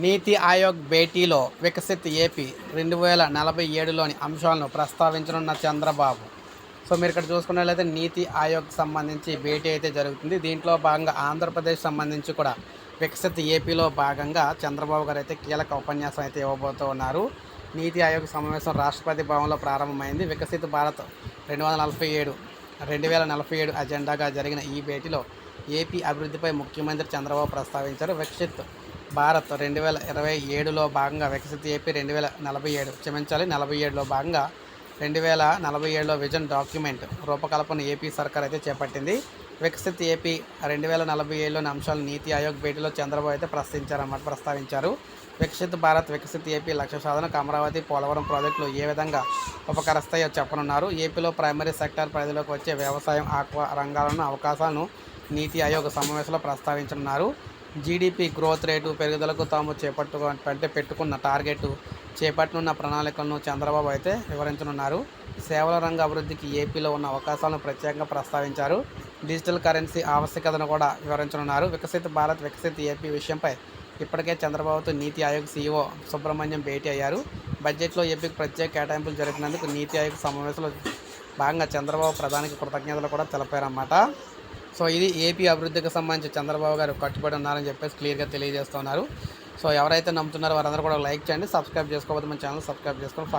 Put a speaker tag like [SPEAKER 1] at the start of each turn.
[SPEAKER 1] నీతి ఆయోగ్ భేటీలో వికసిత్ ఏపీ 2047లోని అంశాలను ప్రస్తావించనున్న చంద్రబాబు. సో మీరు ఇక్కడ చూసుకున్నట్లయితే నీతి ఆయోగ్ సంబంధించి భేటీ అయితే జరుగుతుంది. దీంట్లో భాగంగా ఆంధ్రప్రదేశ్ సంబంధించి కూడా వికసిత్ ఏపీలో భాగంగా చంద్రబాబు గారు అయితే కీలక ఉపన్యాసం అయితే ఇవ్వబోతూ ఉన్నారు. నీతి ఆయోగ్ సమావేశం రాష్ట్రపతి భవన్లో ప్రారంభమైంది. వికసిత్ భారత్ 2047 అజెండాగా జరిగిన ఈ భేటీలో ఏపీ అభివృద్ధిపై ముఖ్యమంత్రి చంద్రబాబు ప్రస్తావించారు. వికసిత్ భారత్ 2027లో భాగంగా వికసిత్ ఏపీ 2047 భాగంగా 2047లో విజన్ డాక్యుమెంట్ రూపకల్పన ఏపీ సర్కార్ అయితే చేపట్టింది. వికసిత్ ఏపీ 2047లోని అంశాలు నీతి ఆయోగ్ భేటీలో చంద్రబాబు అయితే ప్రస్తావించారు. వికసిత్ భారత్, వికసిత్ ఏపీ లక్ష్య సాధనకు అమరావతి, పోలవరం ప్రాజెక్టులు ఏ విధంగా ఉపకరిస్తాయో చెప్పనున్నారు. ఏపీలో ప్రైమరీ సెక్టార్ పరిధిలోకి వచ్చే వ్యవసాయం, ఆక్వా రంగాలను అవకాశాలను నీతి ఆయోగ్ సమావేశంలో ప్రస్తావించనున్నారు. జీడీపీ గ్రోత్ రేటు పెరుగుదలకు తాము పెట్టుకున్న టార్గెట్, చేపట్టనున్న ప్రణాళికలను చంద్రబాబు అయితే వివరించనున్నారు. సేవల రంగ అభివృద్ధికి ఏపీలో ఉన్న అవకాశాలను ప్రత్యేకంగా ప్రస్తావించారు. డిజిటల్ కరెన్సీ ఆవశ్యకతను కూడా వివరించనున్నారు. వికసిత్ భారత్, వికసిత్ ఏపీ విషయంపై ఇప్పటికే చంద్రబాబుతో నీతి ఆయోగ్ సీఈఓ సుబ్రహ్మణ్యం భేటీ అయ్యారు. బడ్జెట్లో ఏపీకి ప్రత్యేక కేటాయింపులు జరిపినందుకు నీతి ఆయోగ్ సమావేశంలో భాగంగా చంద్రబాబు ప్రధానికి కృతజ్ఞతలు కూడా తెలిపారన్నమాట. సో ఇది ఏపీ అభివృద్ధికి సంబంధించి చంద్రబాబు గారు కట్టుబడి ఉన్నారని చెప్పేసి క్లియర్గా తెలియజేస్తున్నారు. సో ఎవరైతే నమ్ముతున్నారో వారందరూ కూడా లైక్ చేయండి, సబ్స్క్రైబ్ చేసుకోకపోతే మన ఛానల్ సబ్స్క్రైబ్ చేసుకొని